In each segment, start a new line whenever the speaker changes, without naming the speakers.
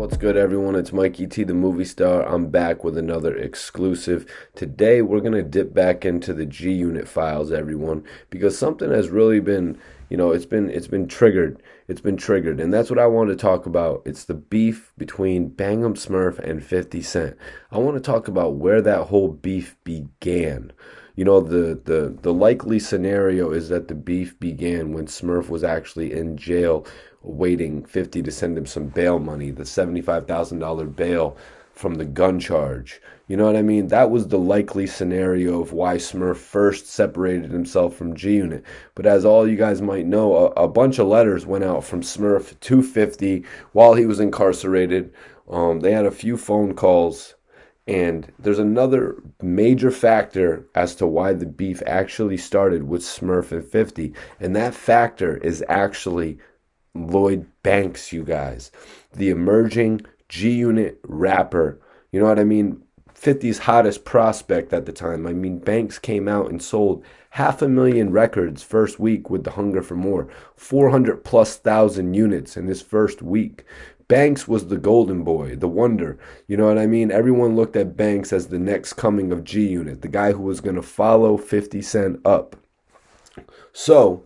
What's good, everyone? It's Mikey T, the movie star. I'm back with another exclusive. Today, we're going to dip back into the G Unit files, everyone, because something has really been, it's been triggered. It's been triggered, and that's what I want to talk about. It's the beef between Bang'em Smurf and 50 Cent. I want to talk about where that whole beef began. The likely scenario is that the beef began when Smurf was actually in jail waiting 50 to send him some bail money, the $75,000 bail from the gun charge. You know what I mean? That was the likely scenario of why Smurf first separated himself from G Unit. But as all you guys might know, a bunch of letters went out from Smurf to 50 while he was incarcerated. They had a few phone calls. And there's another major factor as to why the beef actually started with Smurf and 50. And that factor is actually Lloyd Banks, you guys. The emerging G Unit rapper. You know what I mean? 50's hottest prospect at the time. I mean, Banks came out and sold 500,000 records first week with The Hunger for More. 400,000+ units in his first week. Banks was the golden boy, the wonder. You know what I mean? Everyone looked at Banks as the next coming of G Unit, the guy who was going to follow 50 Cent up. So,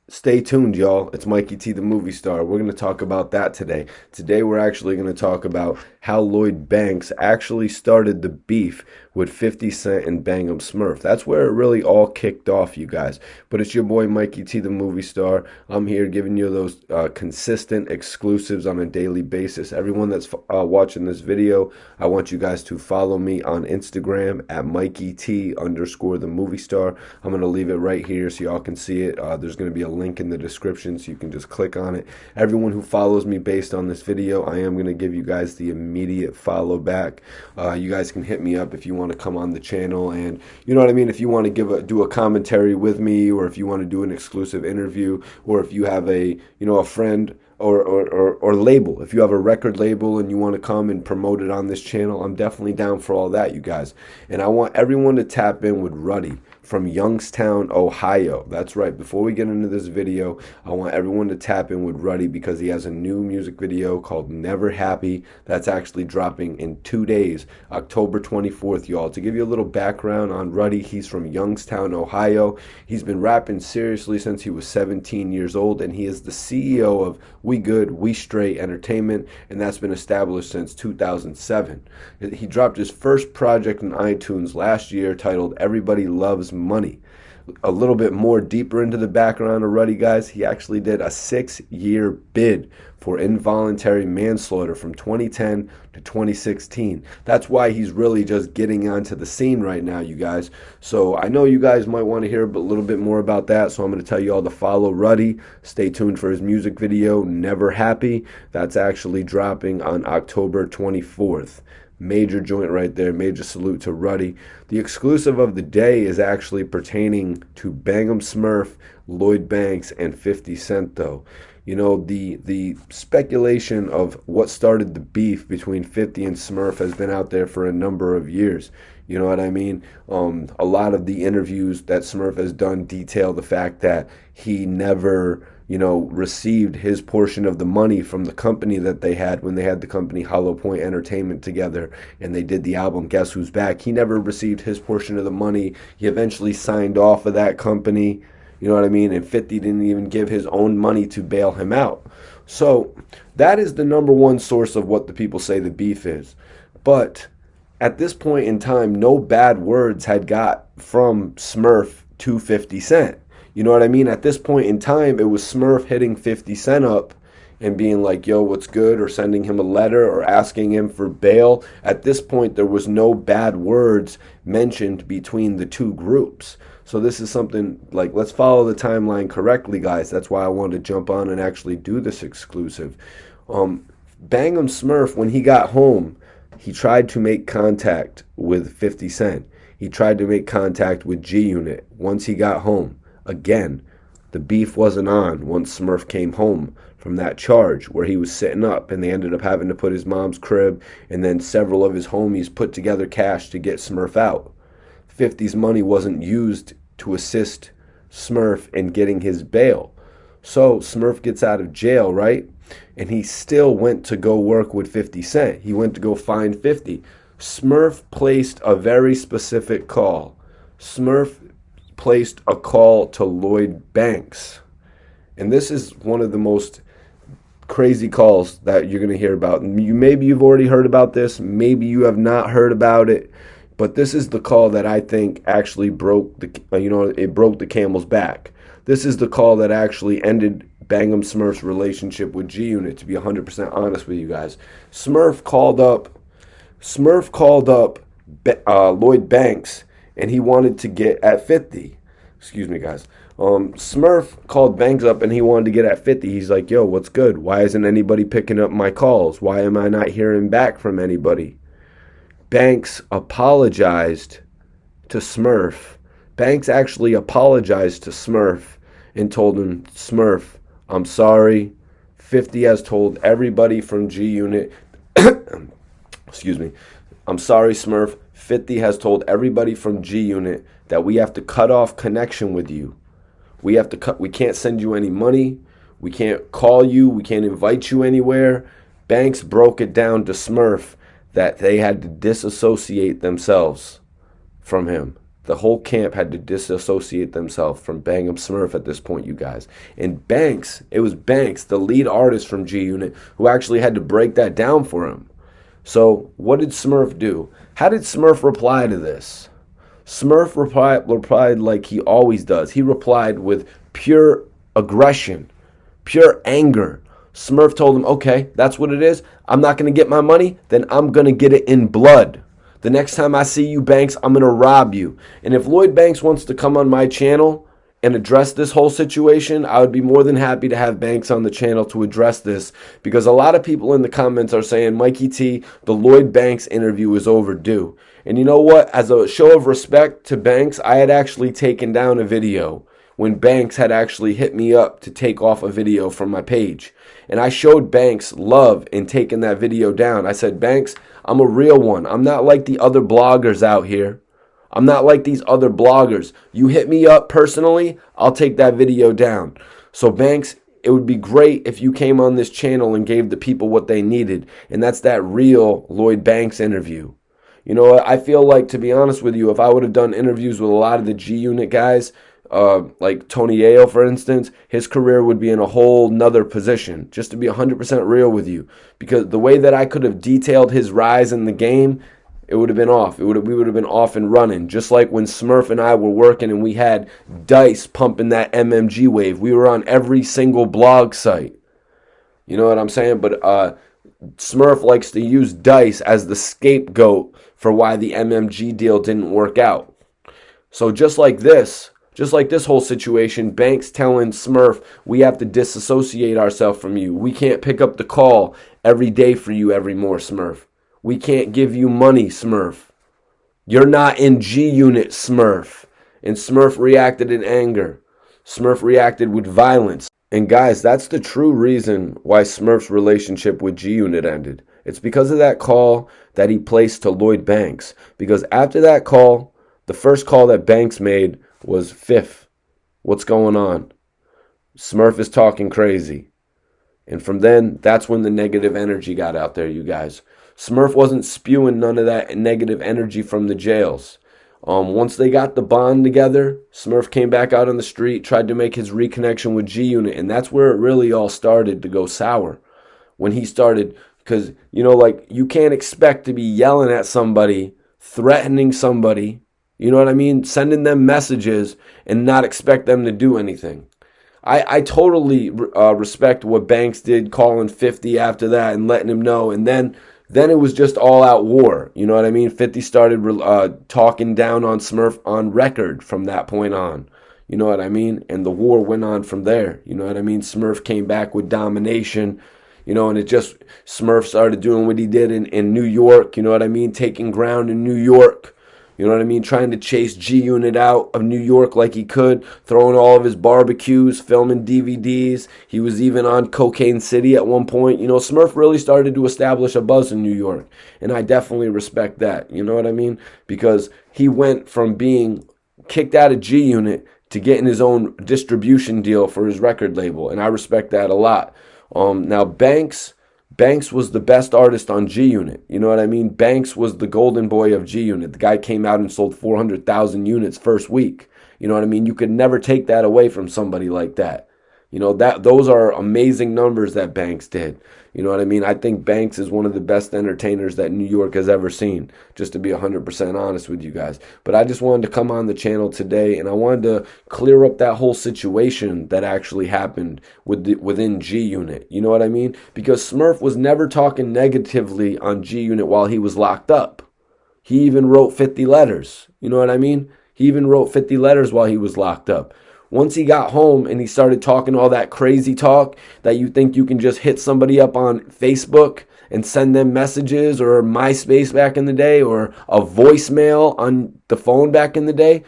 stay tuned, y'all. It's Mikey T, the movie star. We're going to talk about that today. Today, we're actually going to talk about how Lloyd Banks actually started the beef with 50 Cent and Bang'em Smurf. That's where it really all kicked off, you guys. But it's your boy Mikey T, the movie star. I'm here giving you those consistent exclusives on a daily basis. Everyone that's watching this video, I want you guys to follow me on Instagram at Mikey T _ the movie star. I'm going to leave it right here so y'all can see it. There's going to be a link in the description so you can just click on it. Everyone who follows me based on this video, I am going to give you guys the immediate follow back. You guys can hit me up if you want to come on the channel, and you know what I mean, if you want to do a commentary with me, or if you want to do an exclusive interview, or if you have a friend or label, if you have a record label and you want to come and promote it on this channel, I'm definitely down for all that, you guys. And I want everyone to tap in with Ruddy from Youngstown, Ohio. That's right. Before we get into this video, I want everyone to tap in with Ruddy because he has a new music video called Never Happy that's actually dropping in 2 days, October 24th, y'all. To give you a little background on Ruddy, he's from Youngstown, Ohio. He's been rapping seriously since he was 17 years old, and he is the CEO of We Good, We Straight Entertainment, and that's been established since 2007. He dropped his first project in iTunes last year titled Everybody Loves Money. A little bit more deeper into the background of Ruddy, guys, he actually did a 6-year bid for involuntary manslaughter from 2010 to 2016. That's why he's really just getting onto the scene right now, you guys. So I know you guys might want to hear a little bit more about that, so I'm going to tell you all to follow Ruddy. Stay tuned for his music video, Never Happy. That's actually dropping on October 24th. Major joint right there. Major salute to Ruddy. The exclusive of the day is actually pertaining to Bang'em Smurf, Lloyd Banks, and 50 Cent, though. You know, the speculation of what started the beef between 50 and Smurf has been out there for a number of years. You know what I mean? A lot of the interviews that Smurf has done detail the fact that he never received his portion of the money from the company that they had when they had the company Hollow Point Entertainment together and they did the album Guess Who's Back. He never received his portion of the money. He eventually signed off of that company, you know what I mean? And 50 didn't even give his own money to bail him out. So that is the number one source of what the people say the beef is. But at this point in time, no bad words had got from Smurf to 50 Cent. You know what I mean? At this point in time, it was Smurf hitting 50 Cent up and being like, yo, what's good? Or sending him a letter or asking him for bail. At this point, there was no bad words mentioned between the two groups. So this is something like, let's follow the timeline correctly, guys. That's why I wanted to jump on and actually do this exclusive. Bang'em Smurf, when he got home, he tried to make contact with 50 Cent. He tried to make contact with G Unit once he got home. Again, the beef wasn't on once Smurf came home from that charge where he was sitting up, and they ended up having to put his mom's crib, and then several of his homies put together cash to get Smurf out. 50's money wasn't used to assist Smurf in getting his bail. So Smurf gets out of jail, right? And he still went to go work with 50 Cent. He went to go find 50. Smurf placed a very specific call. Smurf placed a call to Lloyd Banks. And this is one of the most crazy calls that you're going to hear about. Maybe you've already heard about this, maybe you have not heard about it, but this is the call that I think actually broke it broke the camel's back. This is the call that actually ended Bang'em Smurf's relationship with G Unit, to be 100% honest with you guys. Smurf called up Lloyd Banks, and he wanted to get at 50. Excuse me, guys. Smurf called Banks up and he wanted to get at 50. He's like, yo, what's good? Why isn't anybody picking up my calls? Why am I not hearing back from anybody? Banks apologized to Smurf. Banks actually apologized to Smurf and told him, Smurf, I'm sorry. 50 has told everybody from G Unit, excuse me, I'm sorry, Smurf. 50 has told everybody from G Unit that we have to cut off connection with you. We can't send you any money. We can't call you. We can't invite you anywhere. Banks broke it down to Smurf that they had to disassociate themselves from him. The whole camp had to disassociate themselves from Bang'em Smurf at this point, you guys. And Banks, it was Banks, the lead artist from G Unit, who actually had to break that down for him. So what did Smurf do? How did Smurf reply to this? Smurf replied like he always does. He replied with pure aggression, pure anger. Smurf told him, okay, that's what it is. I'm not going to get my money, then I'm going to get it in blood. The next time I see you, Banks, I'm going to rob you. And if Lloyd Banks wants to come on my channel and address this whole situation, I would be more than happy to have Banks on the channel to address this, because a lot of people in the comments are saying, Mikey T, the Lloyd Banks interview is overdue. And you know what? As a show of respect to Banks, I had actually taken down a video when Banks had actually hit me up to take off a video from my page. And I showed Banks love in taking that video down. I said, Banks, I'm a real one. I'm not like the other bloggers out here. I'm not like these other bloggers. You hit me up personally, I'll take that video down. So Banks, it would be great if you came on this channel and gave the people what they needed. And that's that real Lloyd Banks interview. You know, I feel like, to be honest with you, if I would have done interviews with a lot of the G Unit guys, like Tony Ayo, for instance, his career would be in a whole nother position, just to be 100% real with you. Because the way that I could have detailed his rise in the game, it would have been off. We would have been off and running. Just like when Smurf and I were working and we had Dice pumping that MMG wave. We were on every single blog site. You know what I'm saying? But Smurf likes to use Dice as the scapegoat for why the MMG deal didn't work out. So just like this whole situation, Banks telling Smurf, we have to disassociate ourselves from you. We can't pick up the call every day for you every more, Smurf. We can't give you money, Smurf. You're not in G Unit, Smurf. And Smurf reacted in anger. Smurf reacted with violence. And guys, that's the true reason why Smurf's relationship with G Unit ended. It's because of that call that he placed to Lloyd Banks. Because after that call, the first call that Banks made was, Fifth, what's going on? Smurf is talking crazy. And from then, that's when the negative energy got out there, you guys. Smurf wasn't spewing none of that negative energy from the jails. Once they got the bond together, Smurf came back out on the street, tried to make his reconnection with G Unit, and that's where it really all started to go sour. When he started, because, you know, like, you can't expect to be yelling at somebody, threatening somebody, you know what I mean, sending them messages and not expect them to do anything. I totally respect what Banks did, calling 50 after that and letting him know, and then it was just all-out war. You know what I mean? 50 started talking down on Smurf on record from that point on. You know what I mean? And the war went on from there. You know what I mean? Smurf came back with domination, you know, and Smurf started doing what he did in New York, you know what I mean? Taking ground in New York. You know what I mean? Trying to chase G Unit out of New York like he could, throwing all of his barbecues, filming DVDs. He was even on Cocaine City at one point. You know, Smurf really started to establish a buzz in New York. And I definitely respect that. You know what I mean? Because he went from being kicked out of G Unit to getting his own distribution deal for his record label, and I respect that a lot. Now Banks was the best artist on G Unit. You know what I mean? Banks was the golden boy of G Unit. The guy came out and sold 400,000 units first week. You know what I mean? You could never take that away from somebody like that. You know, those are amazing numbers that Banks did. You know what I mean? I think Banks is one of the best entertainers that New York has ever seen, just to be 100% honest with you guys. But I just wanted to come on the channel today, and I wanted to clear up that whole situation that actually happened within G Unit. You know what I mean? Because Smurf was never talking negatively on G Unit while he was locked up. He even wrote 50 letters. You know what I mean? He even wrote 50 letters while he was locked up. Once he got home and he started talking all that crazy talk that you think you can just hit somebody up on Facebook and send them messages, or MySpace back in the day, or a voicemail on the phone back in the day,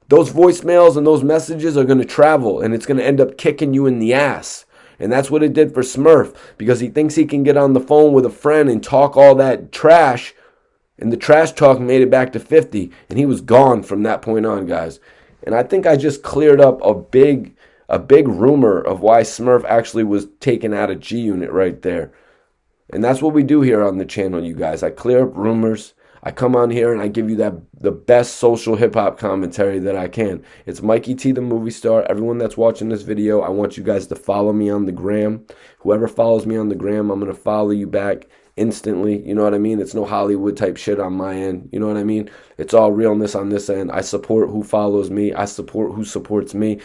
those voicemails and those messages are going to travel, and it's going to end up kicking you in the ass. And that's what it did for Smurf, because he thinks he can get on the phone with a friend and talk all that trash, and the trash talk made it back to 50, and he was gone from that point on, guys. And I think I just cleared up a big rumor of why Smurf actually was taken out of G Unit right there. And that's what we do here on the channel, you guys. I clear up rumors. I come on here and I give you the best social hip-hop commentary that I can. It's Mikey T, the movie star. Everyone that's watching this video, I want you guys to follow me on the gram. Whoever follows me on the gram, I'm going to follow you back instantly. You know what I mean? It's no Hollywood type shit on my end. You know what I mean? It's all realness on this end. I support who follows me. I support who supports me.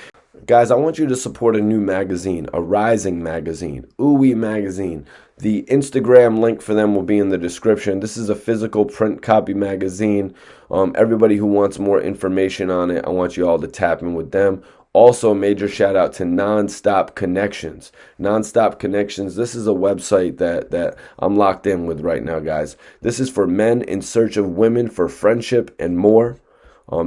Guys, I want you to support a new magazine, a rising magazine, Oui Magazine. The Instagram link for them will be in the description. This is a physical print copy magazine. Everybody who wants more information on it, I want you all to tap in with them. Also, major shout out to Non-Stop Connections. Non-Stop Connections, this is a website that I'm locked in with right now, guys. This is for men in search of women for friendship and more.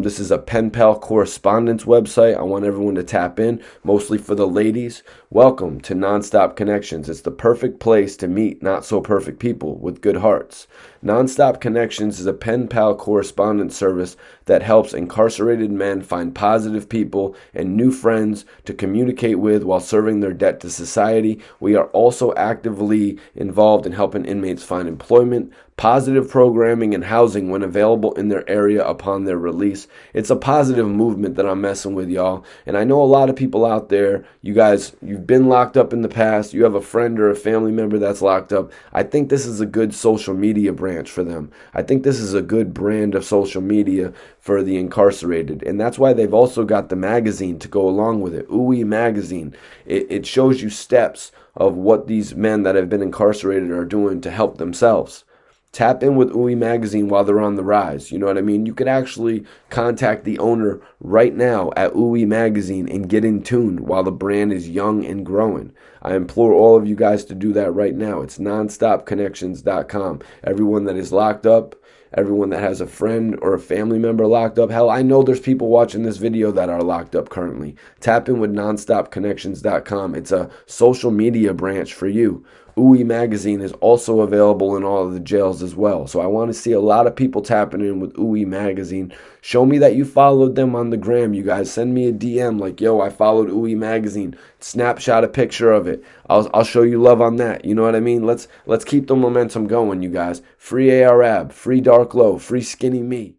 This is a pen pal correspondence website. I want everyone to tap in, mostly for the ladies. Welcome to Non-Stop Connections. It's the perfect place to meet not so perfect people with good hearts. Non-Stop Connections is a pen pal correspondence service that helps incarcerated men find positive people and new friends to communicate with while serving their debt to society. We are also actively involved in helping inmates find employment, positive programming, and housing when available in their area upon their release. It's a positive movement that I'm messing with, y'all. And I know a lot of people out there, you guys, you've been locked up in the past. You have a friend or a family member that's locked up. I think this is a good social media branch for them. I think this is a good brand of social media for the incarcerated. And that's why they've also got the magazine to go along with it. Oui Magazine. It shows you steps of what these men that have been incarcerated are doing to help themselves. Tap in with Oui Magazine while they're on the rise. You know what I mean? You could actually contact the owner right now at Oui Magazine and get in tune while the brand is young and growing. I implore all of you guys to do that right now. It's NonStopConnections.com. Everyone that is locked up, everyone that has a friend or a family member locked up. Hell, I know there's people watching this video that are locked up currently. Tap in with NonStopConnections.com. It's a social media branch for you. Oui Magazine is also available in all of the jails as well. So I want to see a lot of people tapping in with Oui Magazine. Show me that you followed them on the gram, you guys. Send me a DM like, yo, I followed Oui Magazine. Snapshot a picture of it. I'll show you love on that. You know what I mean? Let's keep the momentum going, you guys. Free ARAB, free Dark Low, free Skinny Me.